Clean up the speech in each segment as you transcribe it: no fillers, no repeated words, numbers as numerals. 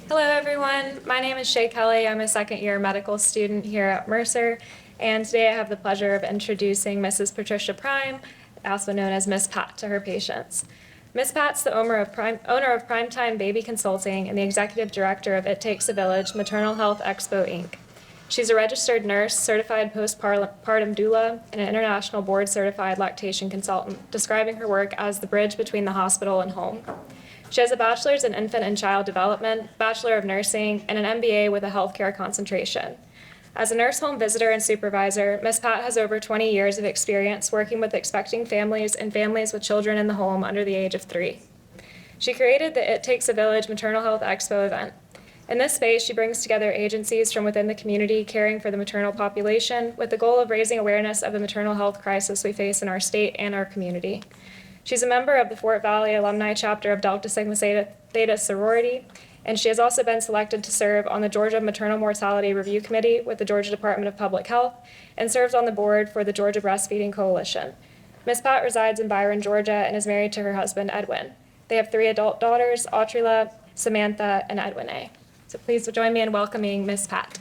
Hello, everyone. My name is Shay Kelly. I'm a second-year medical student here at Mercer, and today I have the pleasure of introducing Mrs. Patricia Prime, also known as Miss Pat, to her patients. Miss Pat's the owner of Primetime Baby Consulting and the executive director of It Takes a Village Maternal Health Expo, Inc. She's a registered nurse, certified postpartum doula, and an international board-certified lactation consultant, describing her work as the bridge between the hospital and home. She has a bachelor's in infant and child development, bachelor of nursing, and an MBA with a healthcare concentration. As a nurse home visitor and supervisor, Ms. Pat has over 20 years of experience working with expecting families and families with children in the home under the age of 3. She created the It Takes a Village Maternal Health Expo event. In this space, she brings together agencies from within the community caring for the maternal population with the goal of raising awareness of the maternal health crisis we face in our state and our community. She's a member of the Fort Valley Alumni Chapter of Delta Sigma Theta Sorority, and she has also been selected to serve on the Georgia Maternal Mortality Review Committee with the Georgia Department of Public Health and serves on the board for the Georgia Breastfeeding Coalition. Ms. Pat resides in Byron, Georgia, and is married to her husband, Edwin. They have 3 adult daughters, Autrila, Samantha, and Edwin A. So please join me in welcoming Ms. Pat.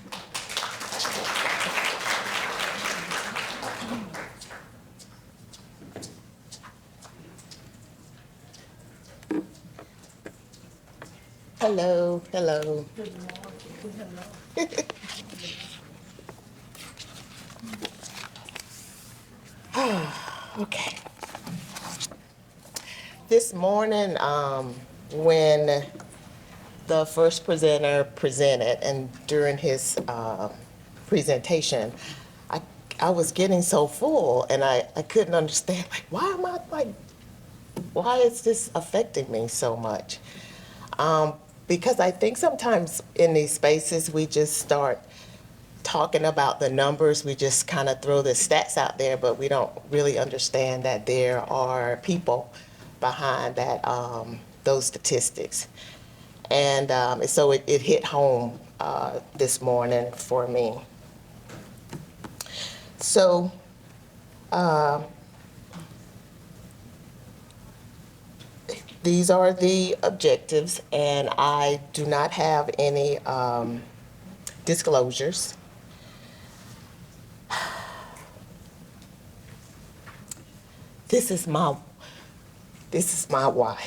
Hello, hello. Okay. This morning, when the first presenter presented, and during his presentation, I was getting so full, and I couldn't understand, like, why is this affecting me so much? Because I think sometimes in these spaces, we just start talking about the numbers. We just kind of throw the stats out there, but we don't really understand that there are people behind that, those statistics. And so it hit home this morning for me. So these are the objectives, and I do not have any disclosures. This is my why.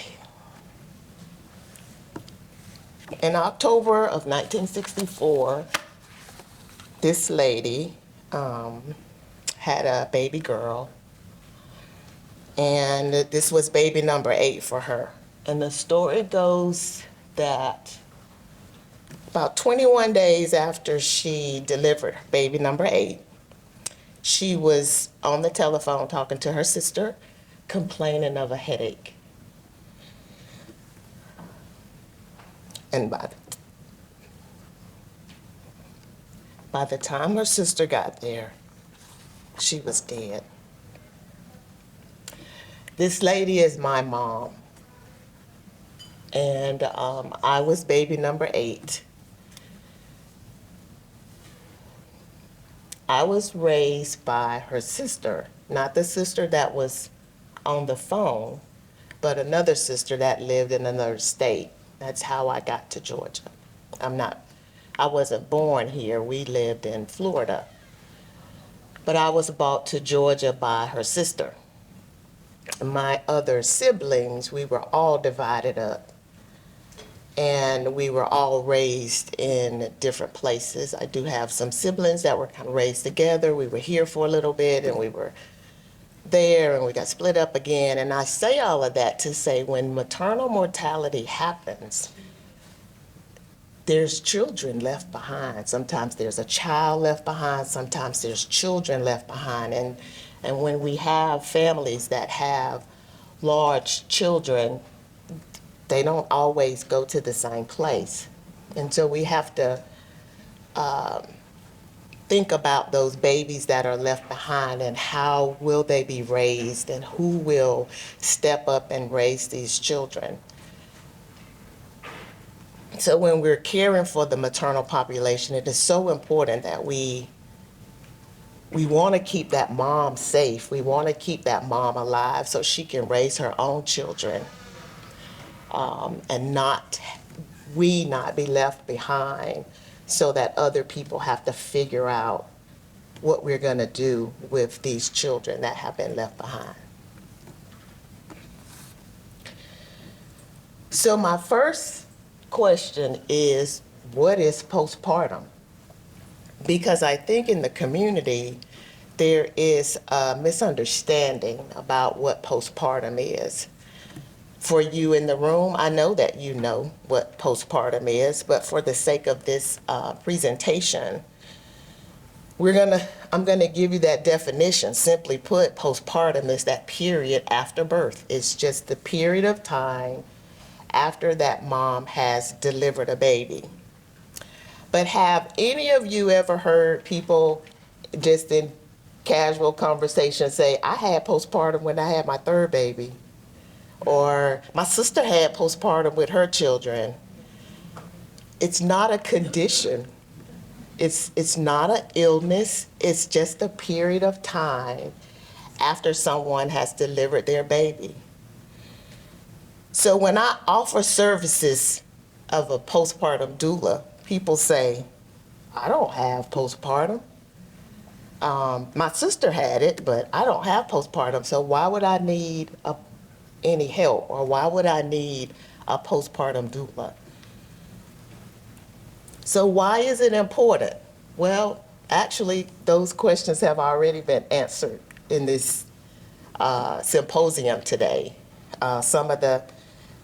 In October of 1964, this lady had a baby girl, and this was baby number 8 for her. And the story goes that about 21 days after she delivered baby number 8, she was on the telephone talking to her sister, complaining of a headache. And by the time her sister got there, she was dead. This lady is my mom, and I was baby number 8. I was raised by her sister, not the sister that was on the phone, but another sister that lived in another state. That's how I got to Georgia. I wasn't born here. We lived in Florida. But I was brought to Georgia by her sister. My other siblings, we were all divided up, and we were all raised in different places. I do have some siblings that were kind of raised together. We were here for a little bit, and we were there, and we got split up again. And I say all of that to say, when maternal mortality happens, there's children left behind. Sometimes there's a child left behind. Sometimes there's children left behind. And when we have families that have large children, they don't always go to the same place. And so we have to think about those babies that are left behind, and how will they be raised, and who will step up and raise these children. So when we're caring for the maternal population, it is so important that we want to keep that mom safe. We want to keep that mom alive so she can raise her own children, and not we not be left behind so that other people have to figure out what we're going to do with these children that have been left behind. So my first question is, what is postpartum? Because I think in the community, there is a misunderstanding about what postpartum is. For you in the room, I know that you know what postpartum is, but for the sake of this presentation, I'm gonna give you that definition. Simply put, postpartum is that period after birth. It's just the period of time after that mom has delivered a baby. But have any of you ever heard people just in casual conversation say, I had postpartum when I had my third baby, or my sister had postpartum with her children? It's not a condition. It's not an illness. It's just a period of time after someone has delivered their baby. So when I offer services of a postpartum doula, people say, I don't have postpartum. My sister had it, but I don't have postpartum, so why would I need any help, or why would I need a postpartum doula? So why is it important? Well, actually, those questions have already been answered in this symposium today. Some of the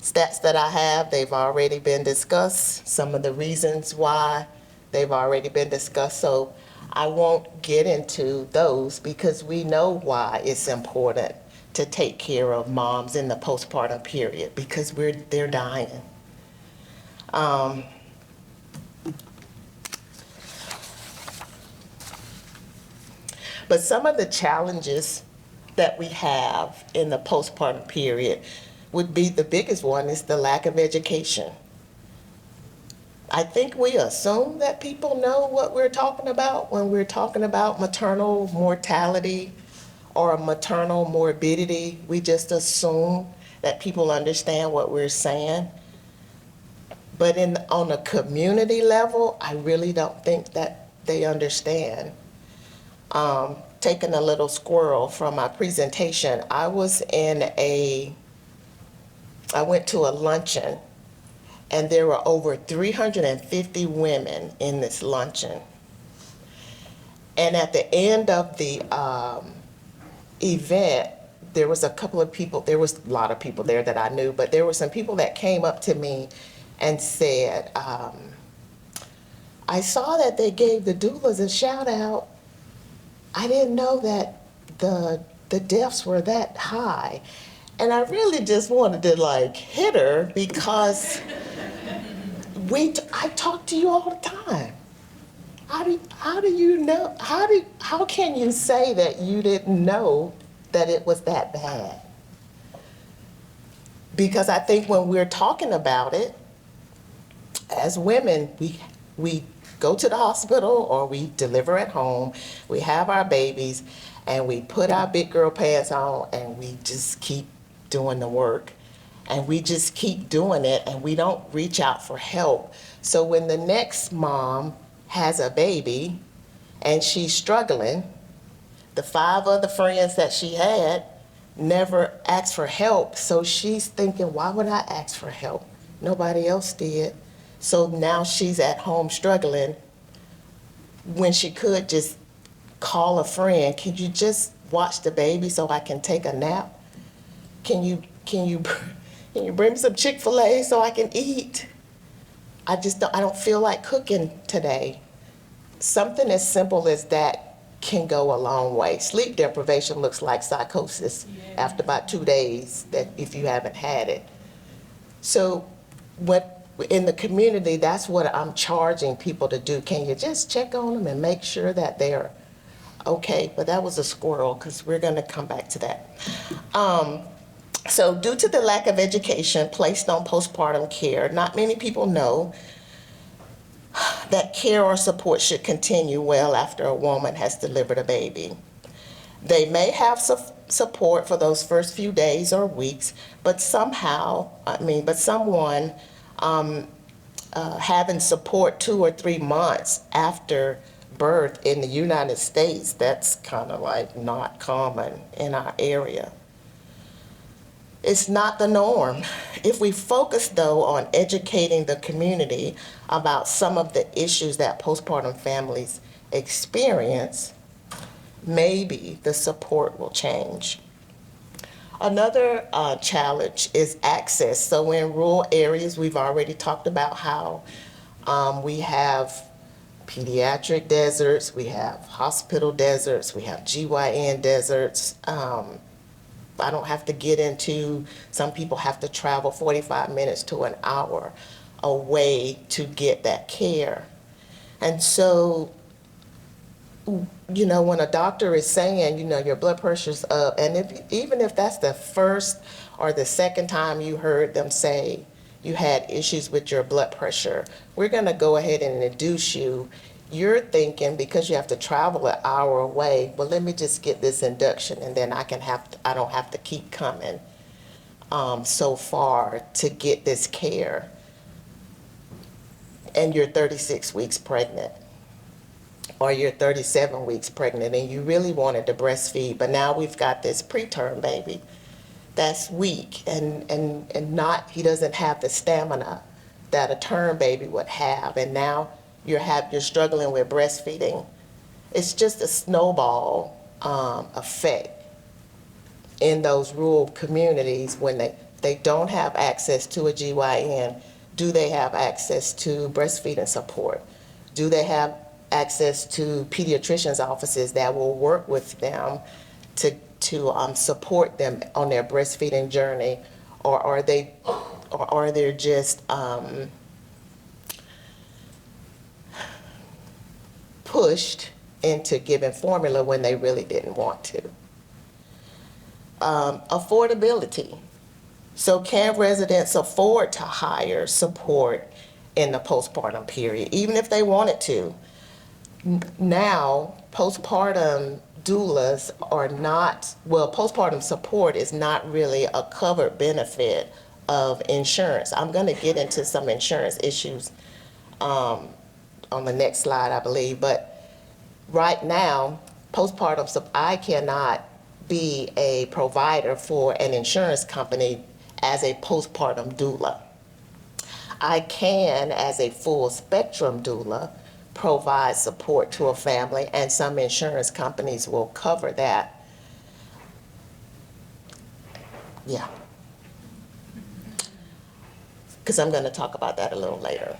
stats that I have, they've already been discussed. Some of the reasons why, they've already been discussed. So I won't get into those because we know why it's important to take care of moms in the postpartum period, because they're dying. But some of the challenges that we have in the postpartum period would be, the biggest one is the lack of education. I think we assume that people know what we're talking about when we're talking about maternal mortality or maternal morbidity. We just assume that people understand what we're saying. But on a community level, I really don't think that they understand. Taking a little squirrel from my presentation, I went to a luncheon, and there were over 350 women in this luncheon. And at the end of the event, there was a lot of people there that I knew, but there were some people that came up to me and said, I saw that they gave the doulas a shout out. I didn't know that the deaths were that high. And I really just wanted to hit her, because I talk to you all the time. How do you know? How can you say that you didn't know that it was that bad? Because I think when we're talking about it, as women, we go to the hospital or we deliver at home, we have our babies, and we put our big girl pants on and we just keep doing the work. And we just keep doing it, and we don't reach out for help. So when the next mom has a baby and she's struggling, the 5 other friends that she had never asked for help. So she's thinking, why would I ask for help? Nobody else did. So now she's at home struggling when she could just call a friend. Can you just watch the baby so I can take a nap? Can you bring me some Chick-fil-A so I can eat? I don't feel like cooking today. Something as simple as that can go a long way. Sleep deprivation looks like psychosis after about 2 days, that if you haven't had it. So in the community, that's what I'm charging people to do. Can you just check on them and make sure that they're okay? But that was a squirrel, because we're going to come back to that. So due to the lack of education placed on postpartum care, not many people know that care or support should continue well after a woman has delivered a baby. They may have support for those first few days or weeks, but someone having support 2 or 3 months after birth in the United States, that's kind of like not common in our area. It's not the norm. If we focus, though, on educating the community about some of the issues that postpartum families experience, maybe the support will change. Another challenge is access. So in rural areas, we've already talked about how we have pediatric deserts, we have hospital deserts, we have GYN deserts. I don't have to get into, some people have to travel 45 minutes to an hour away to get that care. And so, you know, when a doctor is saying, you know, your blood pressure's up, and even if that's the first or the second time you heard them say you had issues with your blood pressure, we're gonna go ahead and induce you. You're thinking, because you have to travel an hour away, well, let me just get this induction and then I don't have to keep coming so far to get this care. And you're 36 weeks pregnant, or you're 37 weeks pregnant and you really wanted to breastfeed, but now we've got this preterm baby that's weak and not, he doesn't have the stamina that a term baby would have, and now you're struggling with breastfeeding. It's just a snowball effect in those rural communities when they don't have access to a GYN. Do they have access to breastfeeding support? Do they have access to pediatricians' offices that will work with them to support them on their breastfeeding journey? Or are they just pushed into giving formula when they really didn't want to? Affordability. So can residents afford to hire support in the postpartum period, even if they wanted to? Now, postpartum doulas are not, well, postpartum support is not really a covered benefit of insurance. I'm going to get into some insurance issues on the next slide, I believe, but right now, I cannot be a provider for an insurance company as a postpartum doula. I can, as a full spectrum doula, provide support to a family, and some insurance companies will cover that. Yeah. Because I'm going to talk about that a little later.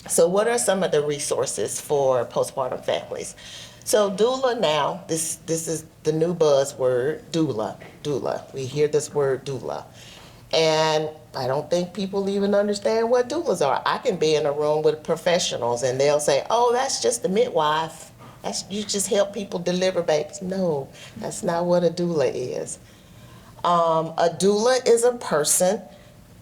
So what are some of the resources for postpartum families? So doula now, this is the new buzzword, doula. We hear this word doula. And I don't think people even understand what doulas are. I can be in a room with professionals and they'll say, oh, that's just the midwife. You just help people deliver babies. No, that's not what a doula is. A doula is a person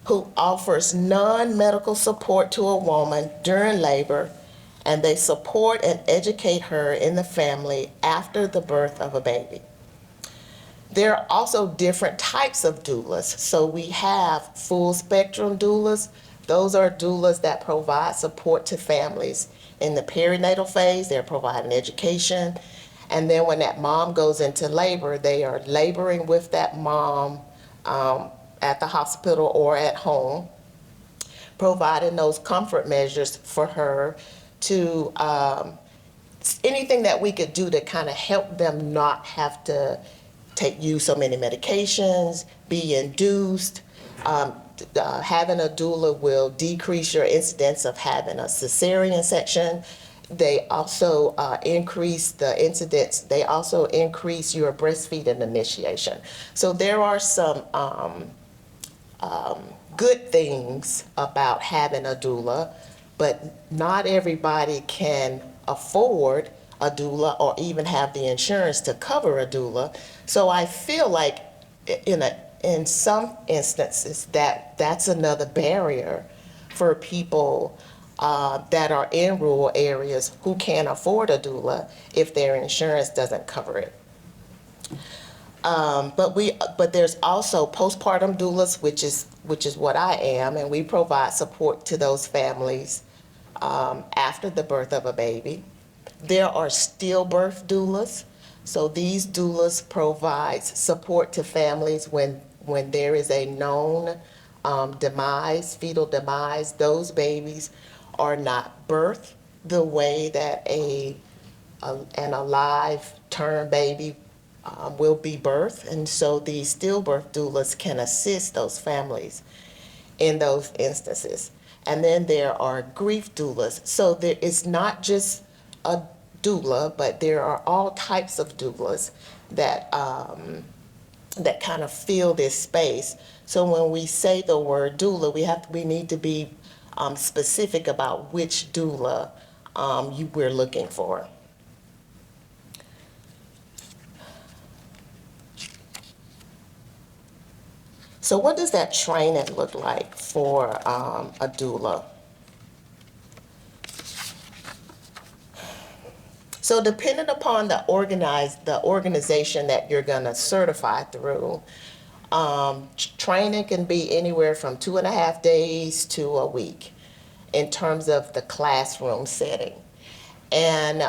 who offers non-medical support to a woman during labor, and they support and educate her in the family after the birth of a baby. There are also different types of doulas. So we have full spectrum doulas. Those are doulas that provide support to families in the perinatal phase. They're providing education. And then when that mom goes into labor, they are laboring with that mom at the hospital or at home, providing those comfort measures for her to anything that we could do to kind of help them not have to use so many medications, be induced. Having a doula will decrease your incidence of having a cesarean section. They also increase the incidence. They also increase your breastfeeding initiation. So there are some good things about having a doula, but not everybody can afford a doula or even have the insurance to cover a doula. So I feel like in some instances that's another barrier for people that are in rural areas who can't afford a doula if their insurance doesn't cover it. But there's also postpartum doulas, which is what I am, and we provide support to those families after the birth of a baby. There are stillbirth doulas. So these doulas provide support to families when there is a known demise, fetal demise. Those babies are not birthed the way that an alive term baby will be birthed. And so these stillbirth doulas can assist those families in those instances. And then there are grief doulas. So there is not just a doula, but there are all types of doulas that that kind of fill this space. So when we say the word doula, we need to be specific about which doula we're looking for. So what does that training look like for a doula? So depending upon the organization that you're gonna certify through, training can be anywhere from 2.5 days to a week in terms of the classroom setting. And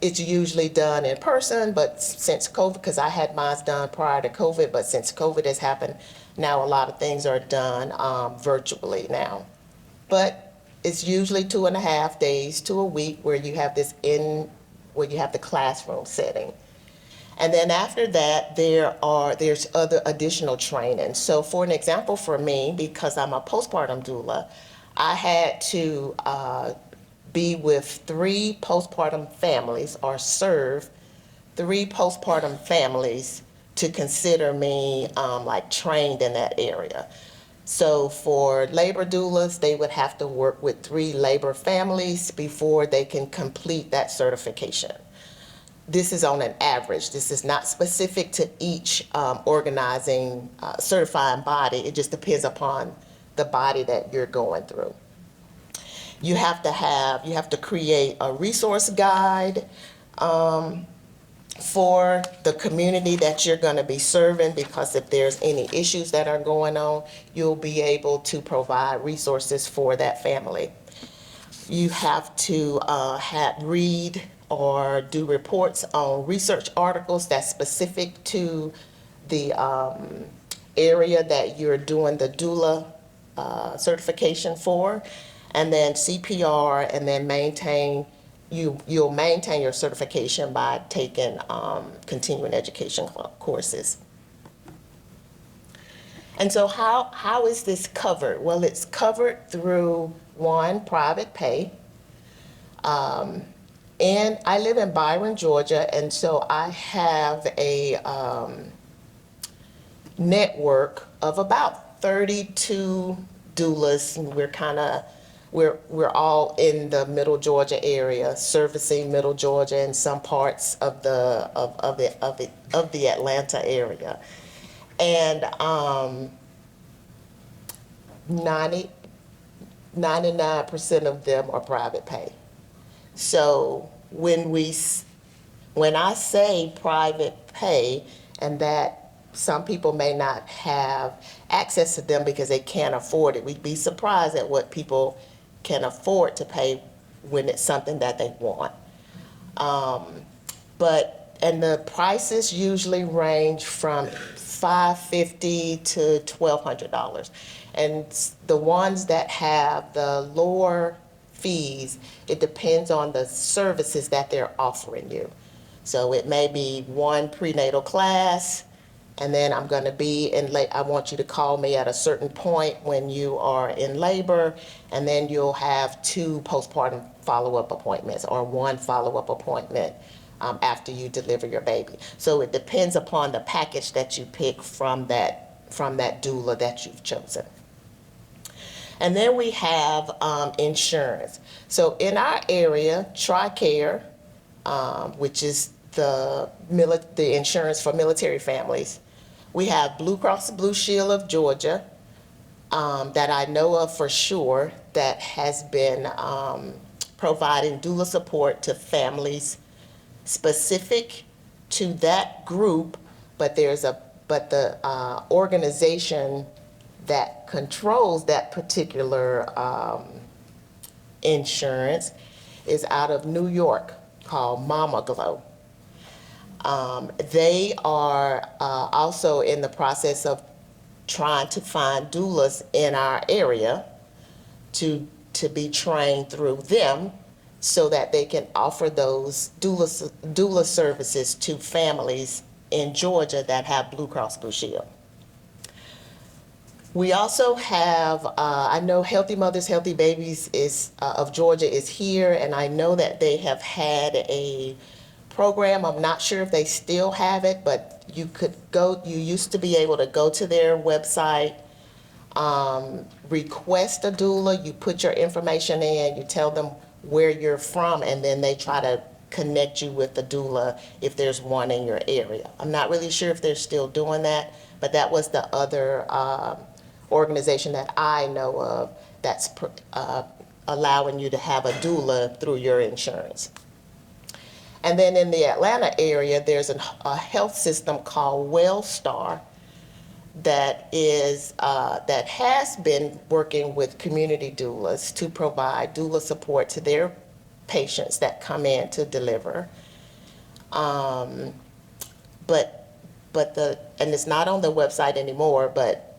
it's usually done in person, but since COVID, because I had mine done prior to COVID, but since COVID has happened, now a lot of things are done virtually now. But it's usually 2.5 days to a week where you have where you have the classroom setting. And then after that, there's other additional training. So for an example for me, because I'm a postpartum doula, I had to be with 3 postpartum families or serve 3 postpartum families to consider me like trained in that area. So for labor doulas, they would have to work with 3 labor families before they can complete that certification. This is on an average. This is not specific to each organizing certifying body. It just depends upon the body that you're going through. You have to create a resource guide for the community that you're going to be serving, because if there's any issues that are going on, you'll be able to provide resources for that family. You have to read or do reports on research articles that's specific to the area that you're doing the doula certification for, and then CPR, and then you'll maintain your certification by taking continuing education courses. And so how is this covered? Well, it's covered through, one, private pay. And I live in Byron, Georgia, and so I have a network of about 32 doulas, and we're all in the Middle Georgia area, servicing Middle Georgia and some parts of the Atlanta area. And 99% of them are private pay. So when I say private pay, and that some people may not have access to them because they can't afford it, we'd be surprised at what people can afford to pay when it's something that they want. And the prices usually range from $550 to $1,200. And the ones that have the lower fees, it depends on the services that they're offering you. So it may be one prenatal class, and then I'm going to be I want you to call me at a certain point when you are in labor, and then you'll have 2 postpartum follow-up appointments or 1 follow-up appointment after you deliver your baby. So it depends upon the package that you pick from that doula that you've chosen. And then we have insurance. So in our area, TRICARE, which is the insurance for military families. We have Blue Cross Blue Shield of Georgia that I know of for sure that has been providing doula support to families specific to that group, but the organization that controls that particular insurance is out of New York, called Mama Glow. They are also in the process of trying to find doulas in our area to be trained through them so that they can offer those doula services to families in Georgia that have Blue Cross Blue Shield. We also have, I know Healthy Mothers, Healthy Babies of Georgia is here, and I know that they have had a program. I'm not sure if they still have it, but you used to be able to go to their website, request a doula, you put your information in, you tell them where you're from, and then they try to connect you with the doula if there's one in your area. I'm not really sure if they're still doing that, but that was the other organization that I know of that's allowing you to have a doula through your insurance. And then in the Atlanta area, there's a health system called WellStar that has been working with community doulas to provide doula support to their patients that come in to deliver. And it's not on the website anymore, but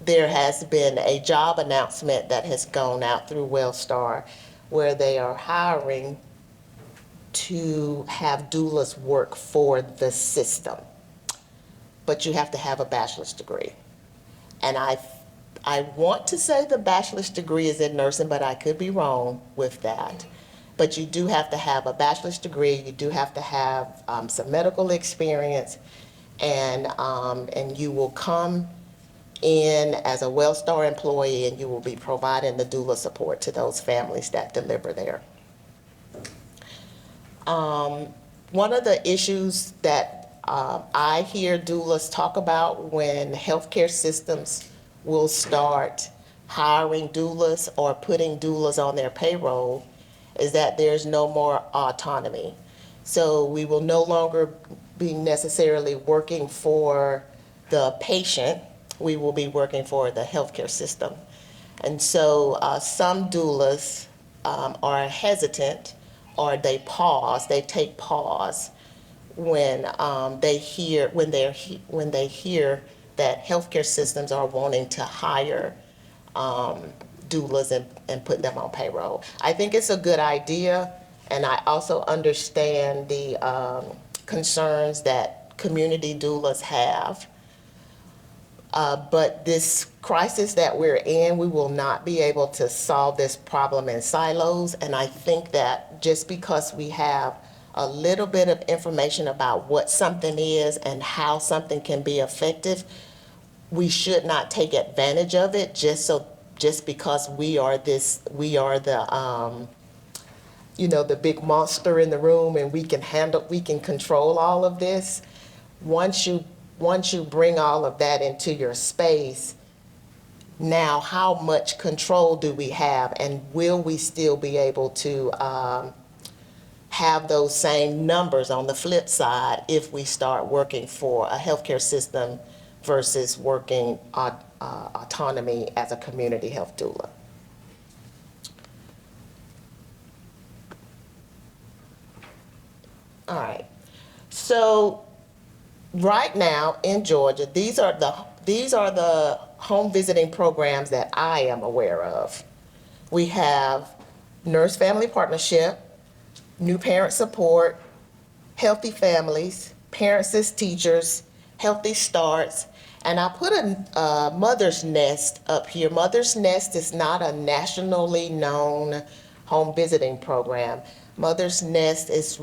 there has been a job announcement that has gone out through WellStar where they are hiring to have doulas work for the system. But you have to have a bachelor's degree. And I want to say the bachelor's degree is in nursing, but I could be wrong with that. But you do have to have a bachelor's degree, you do have to have some medical experience, and you will come in as a WellStar employee and you will be providing the doula support to those families that deliver there. One of the issues that I hear doulas talk about when healthcare systems will start hiring doulas or putting doulas on their payroll is that there's no more autonomy. So we will no longer be necessarily working for the patient, we will be working for the healthcare system. And so some doulas are hesitant, or they take pause when they hear that healthcare systems are wanting to hire doulas and put them on payroll. I think it's a good idea, and I also understand the concerns that community doulas have. But this crisis that we're in, we will not be able to solve this problem in silos. And I think that just because we have a little bit of information about what something is and how something can be effective, we should not take advantage of it just because we are the the big monster in the room and we can control all of this. Once you bring all of that into your space, now how much control do we have, and will we still be able to have those same numbers on the flip side if we start working for a healthcare system versus working autonomy as a community health doula? All right, so right now in Georgia, these are the home visiting programs that I am aware of. We have Nurse Family Partnership, New Parent Support, Healthy Families, Parents as Teachers, Healthy Starts, and I put a Mother's Nest up here. Mother's Nest is not a nationally known home visiting program. Mother's Nest is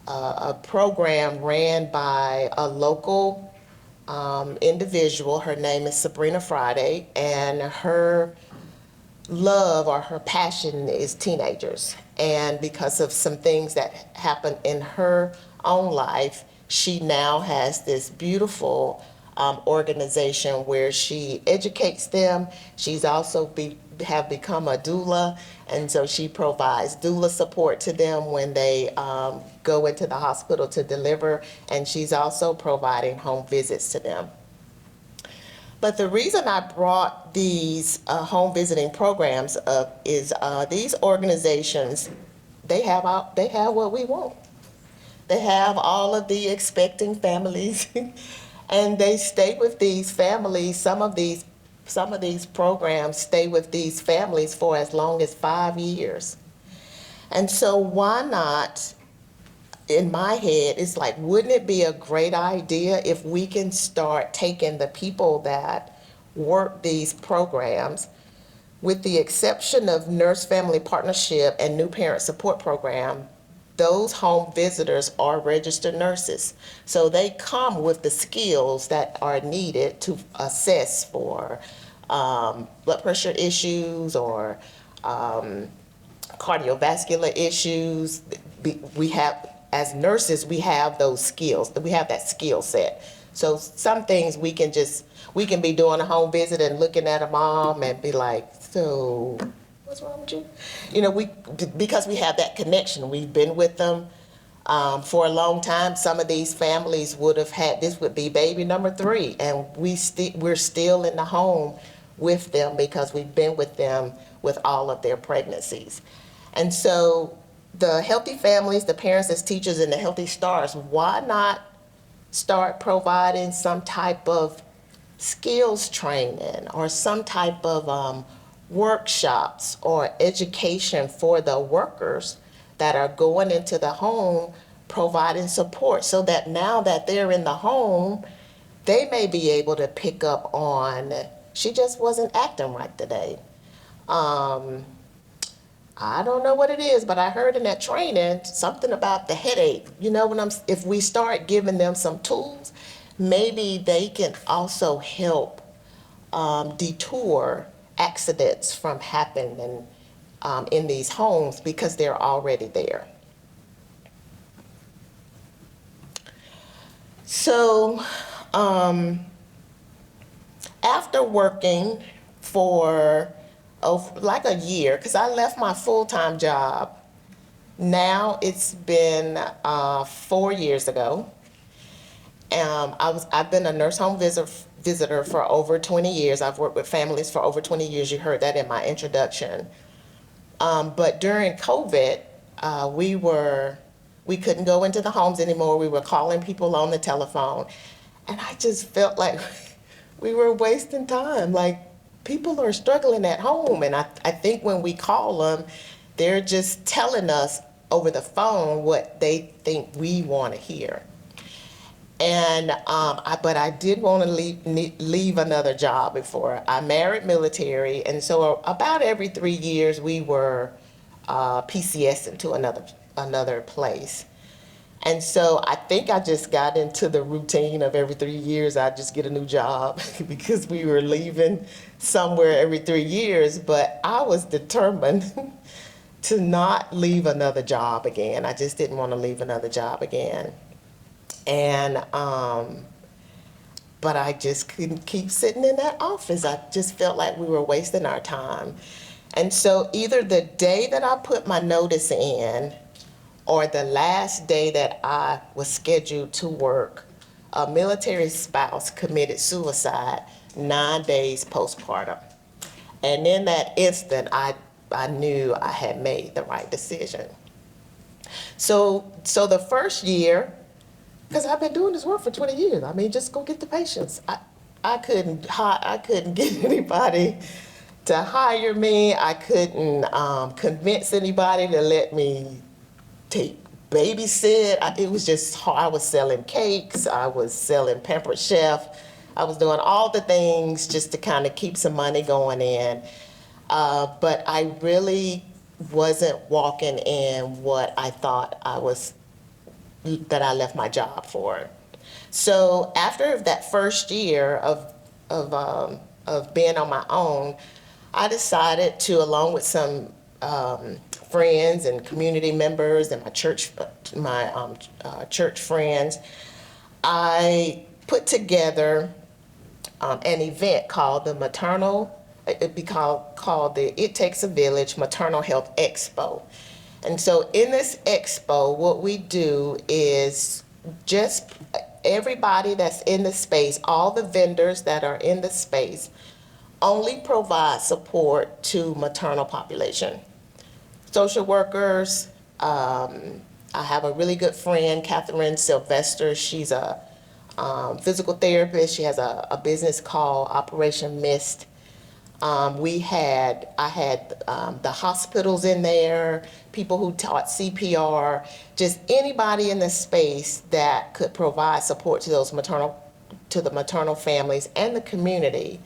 a program ran by a local individual. Her name is Sabrina Friday, and her love or her passion is teenagers. And because of some things that happened in her own life, she now has this beautiful organization where she educates them. She's also have become a doula, and so she provides doula support to them when they go into the hospital to deliver, and she's also providing home visits to them. But the reason I brought these home visiting programs up is these organizations, they have what we want. They have all of the expecting families, and they stay with these families. Some of these programs stay with these families for as long as 5 years. And so why not, in my head, it's like, wouldn't it be a great idea if we can start taking the people that work these programs, with the exception of Nurse Family Partnership and New Parent Support Program, those home visitors are registered nurses. So they come with the skills that are needed to assess for blood pressure issues or cardiovascular issues. We have, as nurses, we have those skills, we have that skill set. So some things we can be doing a home visit and looking at a mom and be like, so what's wrong with you? You know, because we have that connection. We've been with them for a long time. Some of these families would have had, this would be baby number 3, and we're still in the home with them because we've been with them with all of their pregnancies. And so the healthy families, the parents as teachers, and the healthy stars, why not start providing some type of skills training or some type of workshops or education for the workers that are going into the home, providing support, so that now that they're in the home, they may be able to pick up on, she just wasn't acting right today. I don't know what it is, but I heard in that training something about the headache. You know, if we start giving them some tools, maybe they can also help detour accidents from happening in these homes because they're already there. So after working for like a year, because I left my full-time job, now it's been 4 years ago. I've been a nurse home visitor for over 20 years. I've worked with families for over 20 years. You heard that in my introduction. But during COVID, we couldn't go into the homes anymore. We were calling people on the telephone. And I just felt like we were wasting time. Like, people are struggling at home. And I think when we call them, they're just telling us over the phone what they think we want to hear. And but I did want to leave another job before. I married military, and so about every 3 years we were PCSing to another place. And so I think I just got into the routine of every 3 years I just get a new job because we were leaving somewhere every 3 years. But I was determined to not leave another job again. I just didn't want to leave another job again. And, but I just couldn't keep sitting in that office. I just felt like we were wasting our time. And so either the day that I put my notice in or the last day that I was scheduled to work, a military spouse committed suicide 9 days postpartum. And in that instant, I knew I had made the right decision. So the first year, because I've been doing this work for 20 years. I mean, just go get the patients. I couldn't get anybody to hire me. I couldn't convince anybody to let me babysit. It was just hard. I was selling cakes. I was selling Pampered Chef. I was doing all the things just to kind of keep some money going in. But I really wasn't walking in what I thought that I left my job for. So after that first year of being on my own, I decided to, along with some friends and community members and my church friends, I put together an event called the Maternal, it'd be called the It Takes a Village Maternal Health Expo. And so in this expo, what we do is just everybody that's in the space, all the vendors that are in the space, only provide support to maternal population. Social workers, I have a really good friend, Catherine Sylvester. She's a physical therapist. She has a business called Operation Mist. I had the hospitals in there, people who taught CPR, just anybody in the space that could provide support to the maternal families and the community.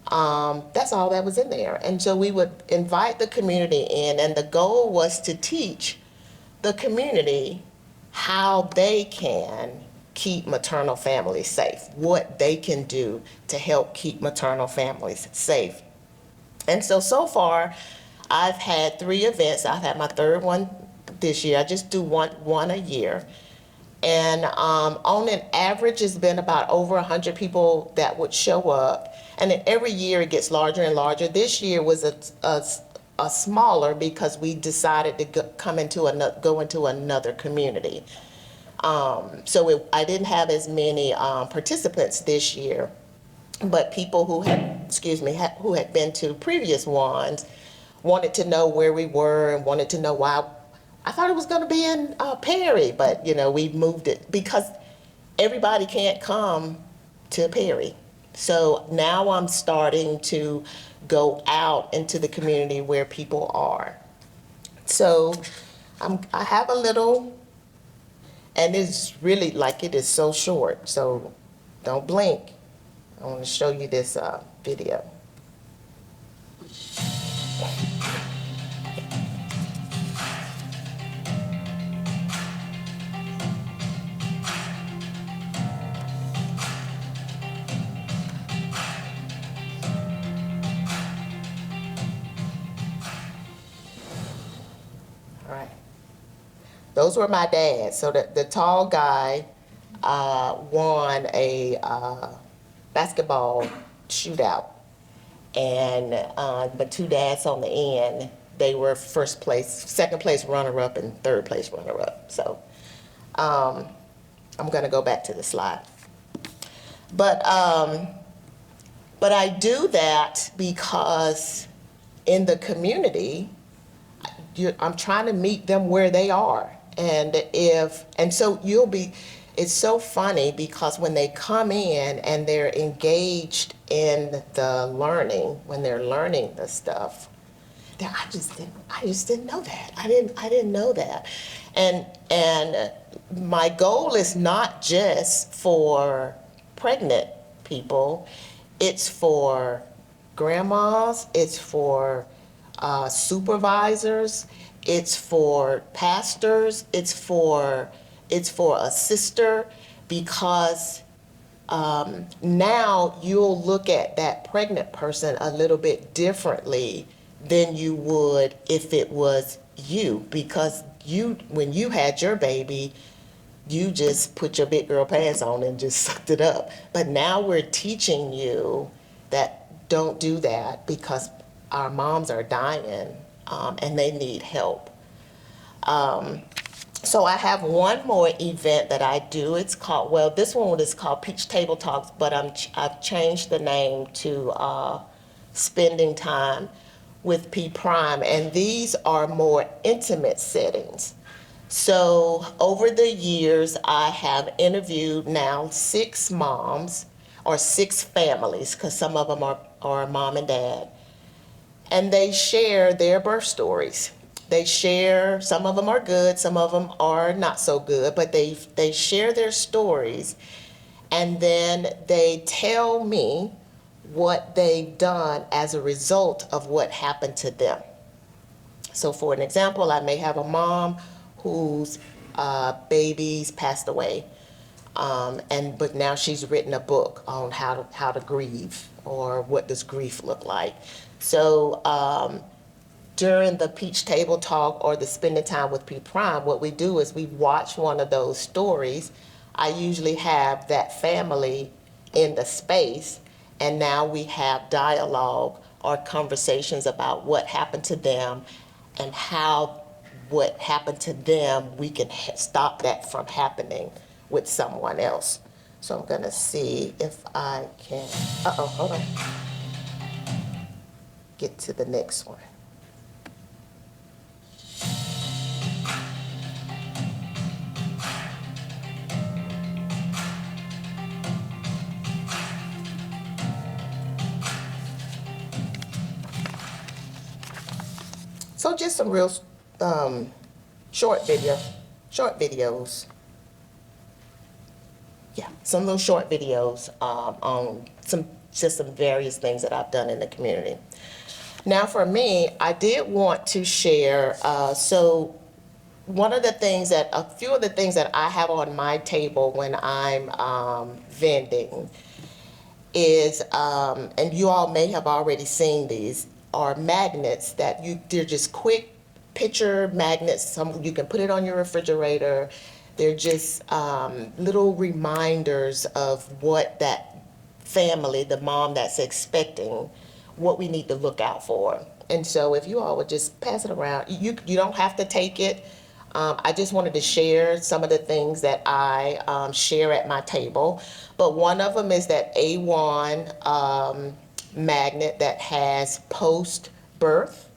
That's all that was in there. And so we would invite the community in, and the goal was to teach the community how they can keep maternal families safe, what they can do to help keep maternal families safe. And so far, I've had 3 events. I've had my 3rd one this year. I just do one a year. And on an average, it's been about over 100 people that would show up. And then every year it gets larger and larger. This year was a smaller because we decided to go into another community. I didn't have as many participants this year, but people who had been to previous ones wanted to know where we were and wanted to know why. I thought it was going to be in Perry, but we moved it because everybody can't come to Perry. So now I'm starting to go out into the community where people are. So I have a little, and it's really it is so short, so don't blink. I want to show you this video. All right. Those were my dads. So the tall guy won a basketball shootout, and the 2 dads on the end, they were first place, second place runner-up, and third place runner-up. So I'm going to go back to the slide. But I do that because in the community, I'm trying to meet them where they are. It's so funny because when they come in and they're engaged in the learning, when they're learning the stuff, I just didn't know that. I didn't know that. And my goal is not just for pregnant people, it's for grandmas, it's for supervisors, it's for pastors, it's for a sister, because now you'll look at that pregnant person a little bit differently than you would if it was you, because when you had your baby, you just put your big girl pants on and just sucked it up. But now we're teaching you that don't do that, because our moms are dying and they need help. So I have one more event that I do. It's called, this one is called Peach Table Talks, but I've changed the name to Spending Time with P Prime, and these are more intimate settings. So over the years, I have interviewed now 6 moms, or 6 families, because some of them are mom and dad, and they share their birth stories. They share, some of them are good, some of them are not so good, but they share their stories, and then they tell me what they've done as a result of what happened to them. So for an example, I may have a mom whose babies passed away, but now she's written a book on how to grieve, or what does grief look like. So during the Peach Table Talk or the Spending Time with P Prime, what we do is we watch one of those stories. I usually have that family in the space, and now we have dialogue or conversations about what happened to them and how what happened to them, we can stop that from happening with someone else. So I'm gonna see if I can, hold on. Get to the next one. So just some real short videos. Yeah, some little short videos on some various things that I've done in the community. Now for me, I did want to share, so a few of the things that I have on my table when I'm vending is, and you all may have already seen these, are magnets that they're just quick picture magnets. You can put it on your refrigerator. They're just little reminders of what that family, the mom that's expecting, what we need to look out for. And so if you all would just pass it around, you don't have to take it. I just wanted to share some of the things that I share at my table. But one of them is that A1 magnet that has post-birth.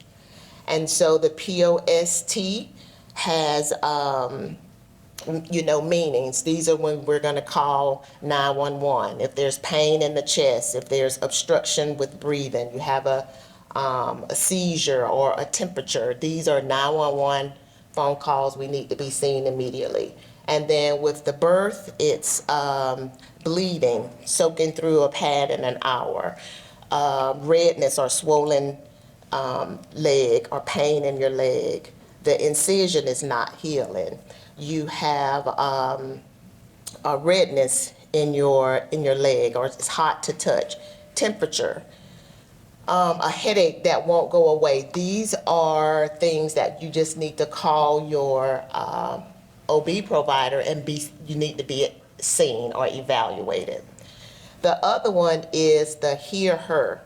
And so the POST has, meanings. These are when we're going to call 911. If there's pain in the chest, if there's obstruction with breathing, you have a seizure or a temperature, these are 911 phone calls we need to be seen immediately. And then with the birth, it's bleeding, soaking through a pad in an hour, redness or swollen leg or pain in your leg. The incision is not healing. You have a redness in your leg, or it's hot to touch. Temperature, a headache that won't go away. These are things that you just need to call your OB provider and you need to be seen or evaluated. The other one is the Hear Her.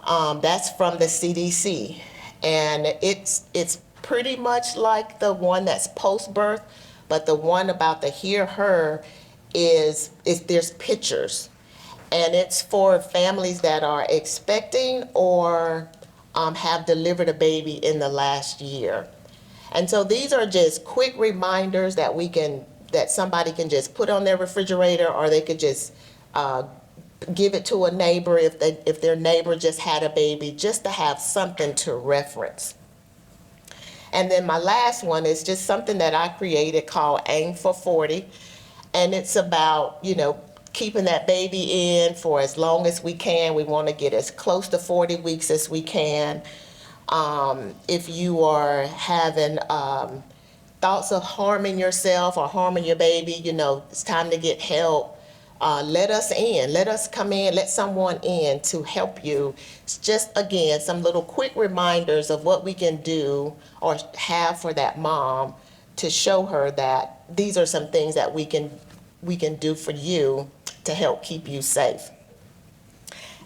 That's from the CDC, and it's pretty much like the one that's post-birth, but the one about the Hear Her is there's pictures, and it's for families that are expecting or have delivered a baby in the last year. And so these are just quick reminders that somebody can just put on their refrigerator, or they could just give it to a neighbor if their neighbor just had a baby, just to have something to reference. And then my last one is just something that I created called Aim for 40. And it's about, keeping that baby in for as long as we can. We want to get as close to 40 weeks as we can. If you are having thoughts of harming yourself or harming your baby, it's time to get help. Let us in, let us come in, let someone in to help you. It's just, again, some little quick reminders of what we can do or have for that mom to show her that these are some things that we can do for you to help keep you safe.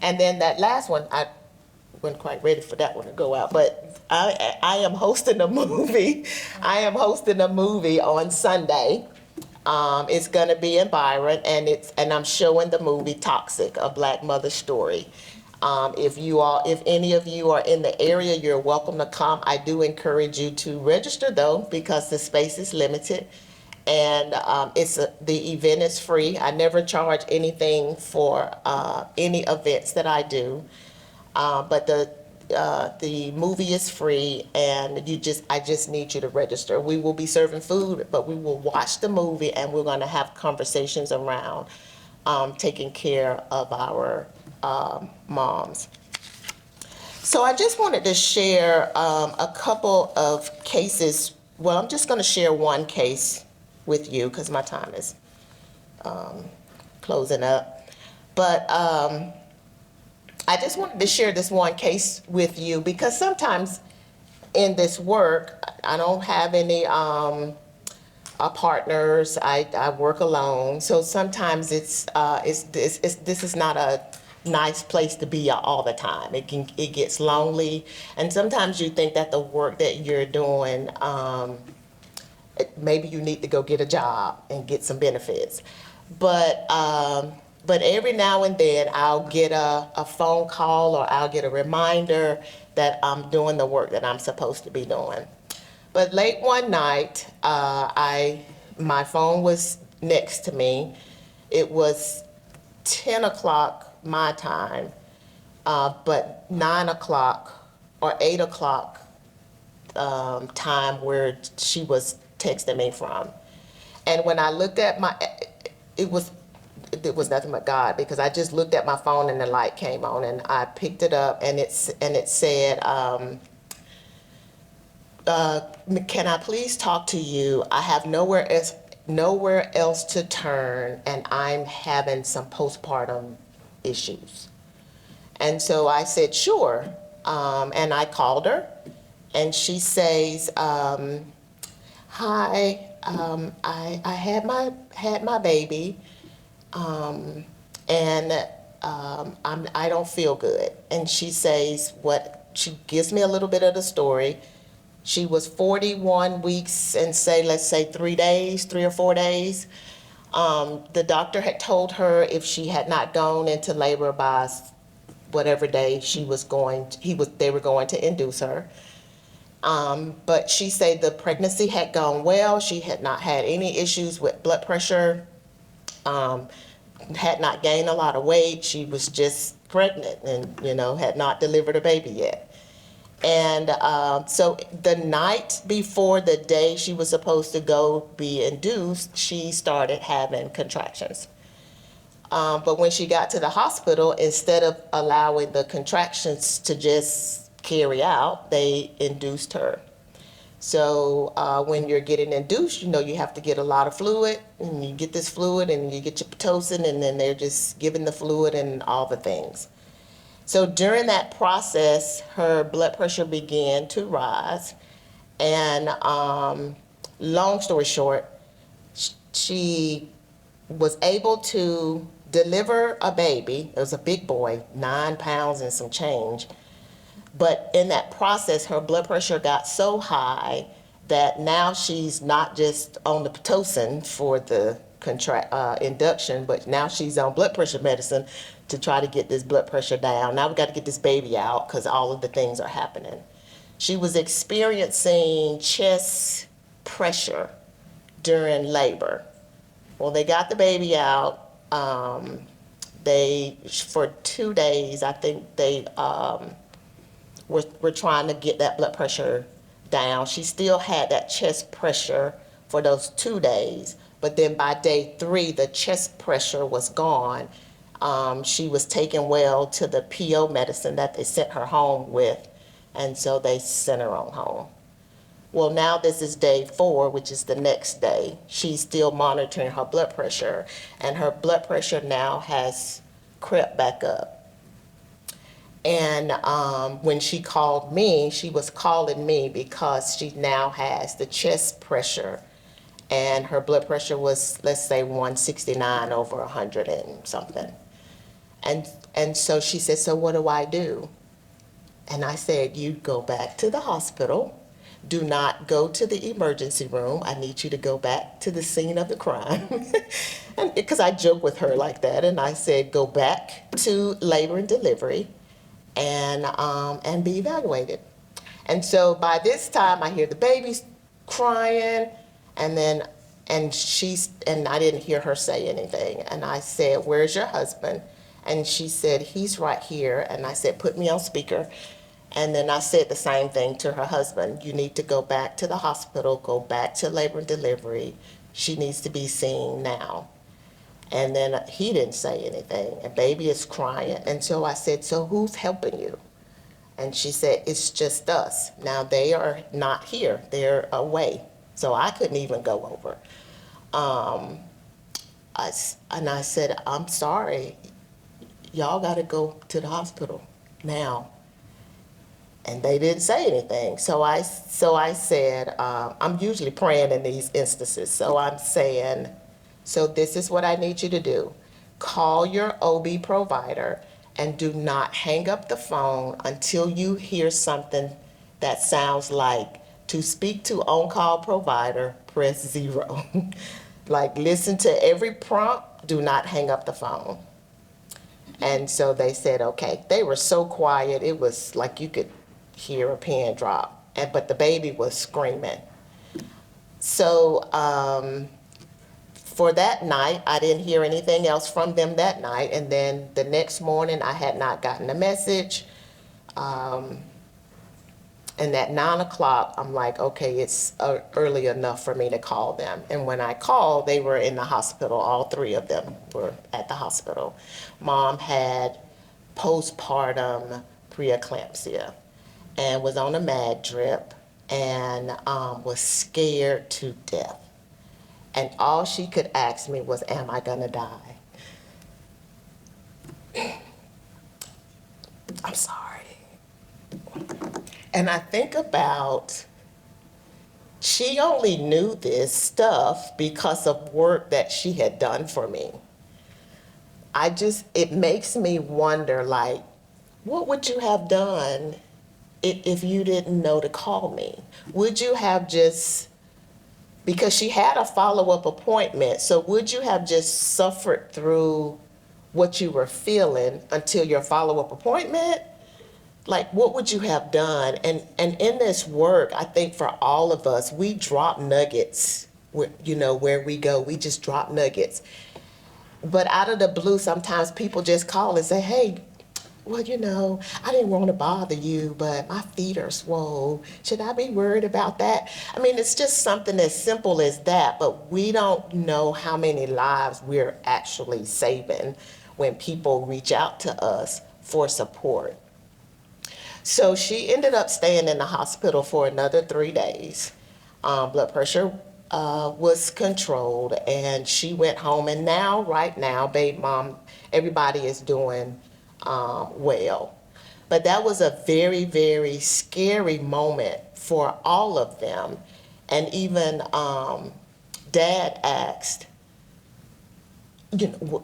And then that last one, I wasn't quite ready for that one to go out, but I am hosting a movie. I am hosting a movie on Sunday. It's gonna be in Byron, and I'm showing the movie Toxic, a Black mother story. If any of you are in the area, you're welcome to come. I do encourage you to register though, because the space is limited, and the event is free. I never charge anything for any events that I do, but the movie is free, and I just need you to register. We will be serving food, but we will watch the movie, and we're going to have conversations around taking care of our moms. So I just wanted to share a couple of cases. Well, I'm just going to share one case with you because my time is closing up. But I just wanted to share this one case with you because sometimes in this work, I don't have any partners. I work alone, so sometimes this is not a nice place to be all the time. It gets lonely, and sometimes you think that the work that you're doing, maybe you need to go get a job and get some benefits. But every now and then I'll get a phone call, or I'll get a reminder that I'm doing the work that I'm supposed to be doing. But late one night, my phone was next to me. It was 10 o'clock my time, but 9 o'clock or 8 o'clock time where she was texting me from. And when I looked at it was nothing but God, because I just looked at my phone and the light came on, and I picked it up, and it said, can I please talk to you? I have nowhere else to turn, and I'm having some postpartum issues. And so I said, sure. And I called her, and she says, hi, I had my baby, and I don't feel good. And she says, she gives me a little bit of the story. She was 41 weeks and let's say 3 or 4 days. The doctor had told her if she had not gone into labor by whatever day they were going to induce her. But she said the pregnancy had gone well. She had not had any issues with blood pressure, had not gained a lot of weight. She was just pregnant and, had not delivered a baby yet. And so the night before the day she was supposed to go be induced, she started having contractions. But when she got to the hospital, instead of allowing the contractions to just carry out, they induced her. So when you're getting induced, you have to get a lot of fluid, and you get this fluid and you get your Pitocin, and then they're just giving the fluid and all the things. So during that process, her blood pressure began to rise, and long story short, she was able to deliver a baby. It was a big boy, 9 pounds and some change. But in that process, her blood pressure got so high that now she's not just on the Pitocin for the induction, but now she's on blood pressure medicine to try to get this blood pressure down. Now we got to get this baby out because all of the things are happening. She was experiencing chest pressure during labor. Well, they got the baby out. For 2 days, I think they were trying to get that blood pressure down. She still had that chest pressure for those 2 days, but then by day 3, the chest pressure was gone. She was taken well to the PO medicine that they sent her home with, and so they sent her on home. Well, now this is day 4, which is the next day. She's still monitoring her blood pressure, and her blood pressure now has crept back up. And when she called me, she was calling me because she now has the chest pressure, and her blood pressure was, let's say, 169 over 100 and something. And so she said, so what do I do? And I said, you go back to the hospital. Do not go to the emergency room. I need you to go back to the scene of the crime. And because I joke with her like that, and I said, go back to labor and delivery and be evaluated. And so by this time, I hear the baby's crying, and I didn't hear her say anything. And I said, where's your husband? And she said, he's right here. And I said, put me on speaker. And then I said the same thing to her husband. You need to go back to the hospital, go back to labor and delivery. She needs to be seen now. And then he didn't say anything, and baby is crying. And so I said, so who's helping you? And she said, it's just us. Now they are not here, they're away. So I couldn't even go over. I said, I'm sorry, y'all gotta go to the hospital now. And they didn't say anything. So I said, I'm usually praying in these instances. So I'm saying, so this is what I need you to do. Call your OB provider and do not hang up the phone until you hear something that sounds like, to speak to on-call provider, press 0. Like, listen to every prompt, do not hang up the phone. And so they said, okay. They were so quiet, it was like you could hear a pin drop, but the baby was screaming. So for that night, I didn't hear anything else from them that night. And then the next morning, I had not gotten a message. And at 9 o'clock, I'm like, okay, it's early enough for me to call them. And when I called, they were in the hospital. All 3 of them were at the hospital. Mom had postpartum preeclampsia and was on a MAD drip and was scared to death. And all she could ask me was, am I gonna die? I'm sorry. And I think about, she only knew this stuff because of work that she had done for me. It makes me wonder, like, what would you have done if you didn't know to call me? Would you have just, because she had a follow-up appointment, so would you have just suffered through what you were feeling until your follow-up appointment? Like, what would you have done? And in this work, I think for all of us, we drop nuggets. Where we go, we just drop nuggets. But out of the blue, sometimes people just call and say, hey, well, I didn't want to bother you, but my feet are swole. Should I be worried about that? I mean, it's just something as simple as that, but we don't know how many lives we're actually saving when people reach out to us for support. So she ended up staying in the hospital for another 3 days. Blood pressure was controlled, and she went home. And now, right now, baby mom, everybody is doing well. But that was a very, very scary moment for all of them. And even Dad asked,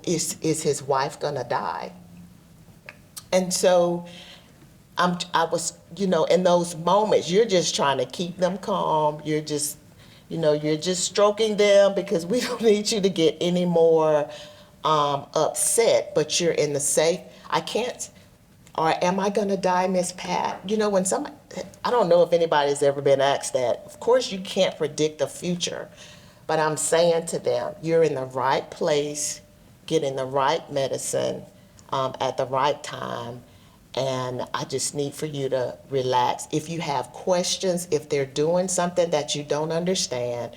is his wife gonna die? And so I was, in those moments, you're just trying to keep them calm. You're just, you're just stroking them because we don't need you to get any more upset, but you're in the safe. I can't, or am I gonna die, Miss Pat? When somebody, I don't know if anybody's ever been asked that. Of course you can't predict the future, but I'm saying to them, you're in the right place, getting the right medicine at the right time. And I just need for you to relax. If you have questions, if they're doing something that you don't understand,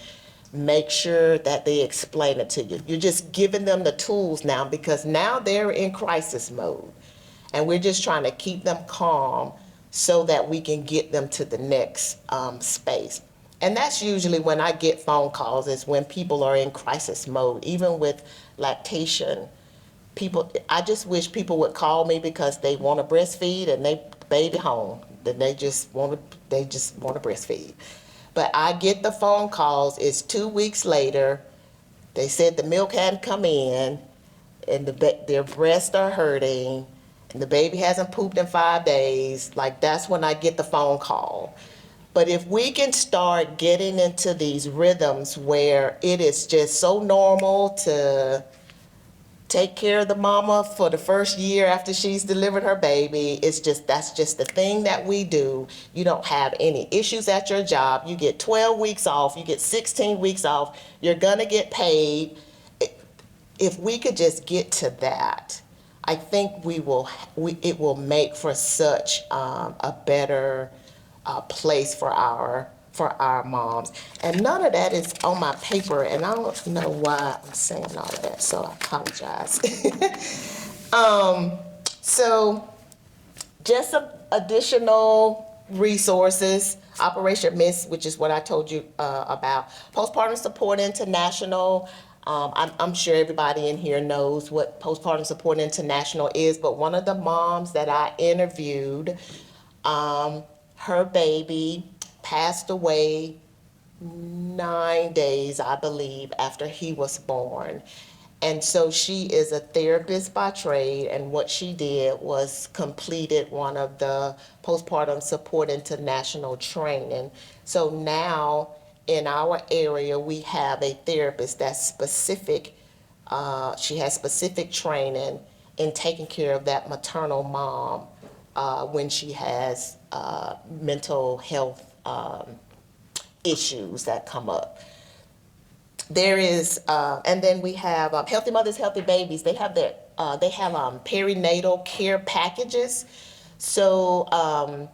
make sure that they explain it to you. You're just giving them the tools now because now they're in crisis mode. And we're just trying to keep them calm so that we can get them to the next space. And that's usually when I get phone calls, is when people are in crisis mode, even with lactation. I just wish people would call me because they want to breastfeed and they baby home. Then they just want to breastfeed. But I get the phone calls. It's 2 weeks later. They said the milk hadn't come in, and their breasts are hurting, and the baby hasn't pooped in 5 days. Like, that's when I get the phone call. But if we can start getting into these rhythms where it is just so normal to take care of the mama for the first year after she's delivered her baby. That's just the thing that we do. You don't have any issues at your job. You get 12 weeks off. You get 16 weeks off. You're gonna get paid. If we could just get to that, I think it will make for such a better place for our moms. And none of that is on my paper, and I don't know why I'm saying all of that, so I apologize. So just some additional resources. Operation Miss, which is what I told you about. Postpartum Support International. I'm sure everybody in here knows what Postpartum Support International is, but one of the moms that I interviewed, her baby passed away 9 days, I believe, after he was born. And so she is a therapist by trade, and what she did was completed one of the postpartum support international training. So now in our area, we have a therapist that's specific. She has specific training in taking care of that maternal mom when she has mental health issues that come up. There is, and then we have Healthy Mothers, Healthy Babies. They have perinatal care packages. So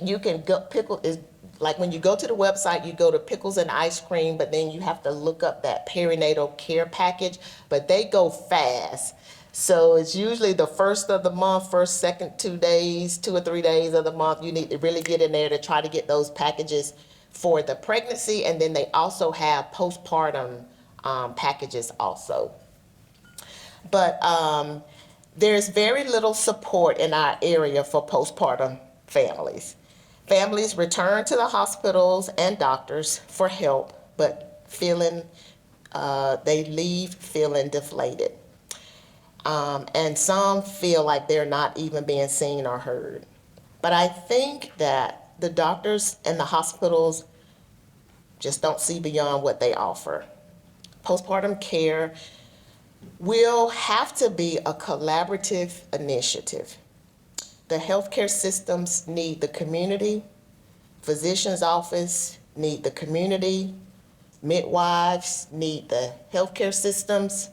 you can go pickle is like when you go to the website, you go to pickles and ice cream, but then you have to look up that perinatal care package. But they go fast. So it's usually the first of the month, first, second 2 days, 2 or 3 days of the month. You need to really get in there to try to get those packages for the pregnancy, and then they also have postpartum packages also. But there's very little support in our area for postpartum families. Families return to the hospitals and doctors for help, but they leave feeling deflated. And some feel like they're not even being seen or heard. But I think that the doctors and the hospitals just don't see beyond what they offer. Postpartum care will have to be a collaborative initiative. The healthcare systems need the community, physician's office need the community, midwives need the healthcare systems.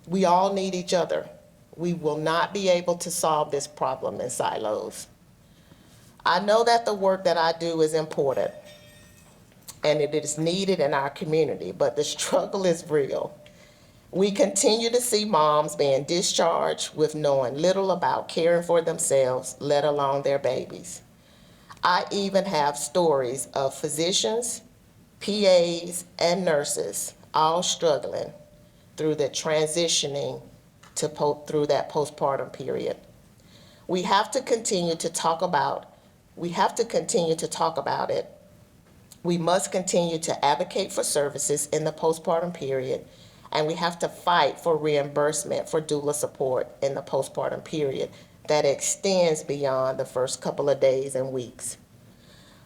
We all need each other. We will not be able to solve this problem in silos. I know that the work that I do is important and it is needed in our community, but the struggle is real. We continue to see moms being discharged with knowing little about caring for themselves, let alone their babies. I even have stories of physicians, PAs, and nurses all struggling through the transitioning through that postpartum period. We have to continue to talk about it. We must continue to advocate for services in the postpartum period, and we have to fight for reimbursement for doula support in the postpartum period that extends beyond the first couple of days and weeks.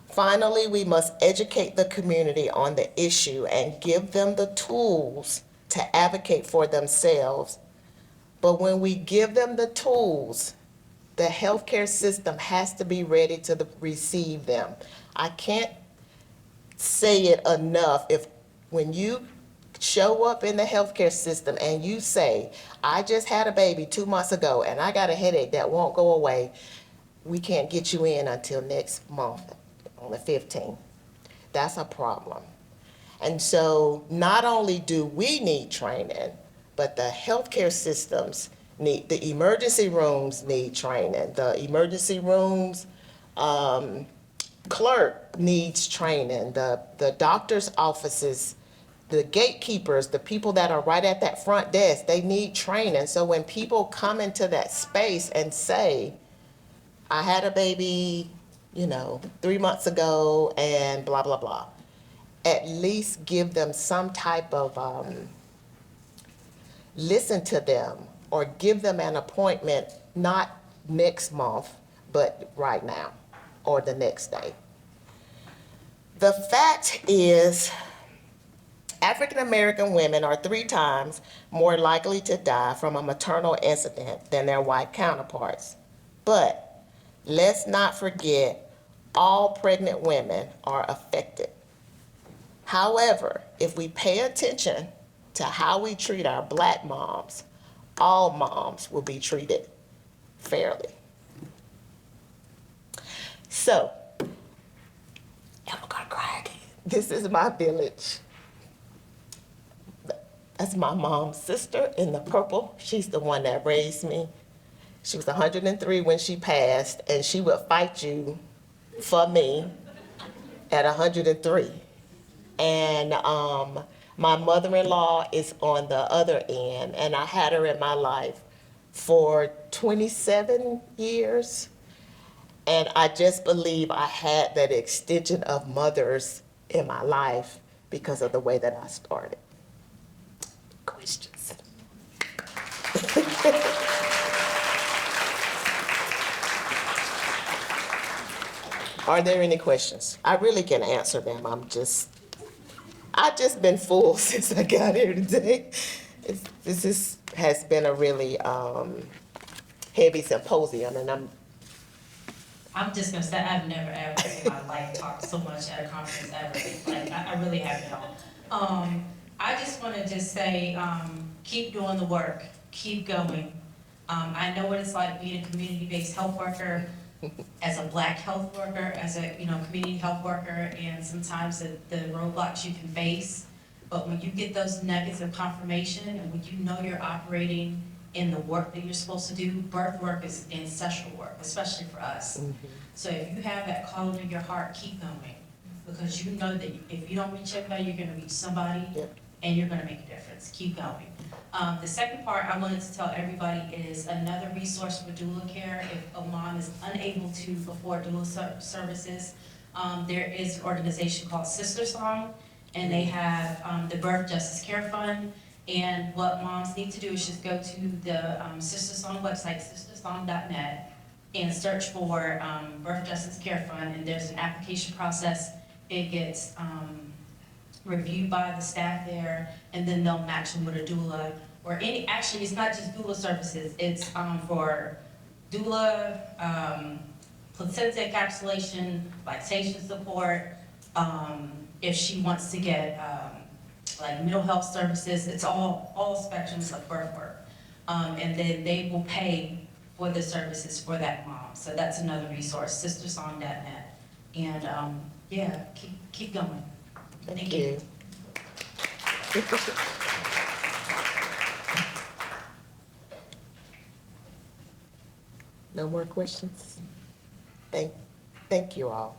Finally, we must educate the community on the issue and give them the tools to advocate for themselves. But when we give them the tools, the healthcare system has to be ready to receive them. I can't say it enough. If when you show up in the healthcare system and you say, I just had a baby 2 months ago and I got a headache that won't go away, we can't get you in until next month on the 15th. That's a problem. And so not only do we need training, but the healthcare systems need, the emergency rooms need training. The emergency rooms clerk needs training. The doctor's offices, the gatekeepers, the people that are right at that front desk, they need training. So when people come into that space and say, I had a baby, 3 months ago and blah, blah, blah, at least give them some type of, listen to them or give them an appointment, not next month, but right now or the next day. The fact is, African American women are 3 times more likely to die from a maternal incident than their white counterparts. But let's not forget, all pregnant women are affected. However, if we pay attention to how we treat our Black moms, all moms will be treated fairly. So, I'm gonna cry again. This is my village. That's my mom's sister in the purple. She's the one that raised me. She was 103 when she passed, and she would fight you for me at 103. And my mother-in-law is on the other end, and I had her in my life for 27 years. And I just believe I had that extension of mothers in my life because of the way that I started. questions. Are there any questions? I really can answer them. I've just been full since I got here today. Has been a really heavy symposium, and I'm just gonna say, I've never ever in my life talked so much at a conference ever. Like, I really haven't. I just wanna just say, keep doing the work, keep going. I know what it's like being a community-based health worker, as a Black health worker, as a, community health worker, and sometimes the roadblocks you can face. But when you get those nuggets of confirmation, and when you know you're operating in the work that you're supposed to do, birth work is ancestral work, especially for us. So if you have that calling in your heart, keep going. Because you know that if you don't reach everybody, you're gonna reach somebody, and you're gonna make a difference. Keep going. The second part I wanted to tell everybody is another resource for doula care. If a mom is unable to afford doula services, there is an organization called Sister Song, and they have the Birth Justice Care Fund. And what moms need to do is just go to the Sister Song website, sistersong.net, and search for Birth Justice Care Fund, and there's an application process. It gets reviewed by the staff there, and then they'll match them with a doula, or actually it's not just doula services, it's for doula, placenta encapsulation, lactation support, if she wants to get like mental health services, it's all spectrums of birth work. And then they will pay for the services for that mom. So that's another resource, sistersong.net. And yeah, keep going. Thank you. No more questions? Thank you all.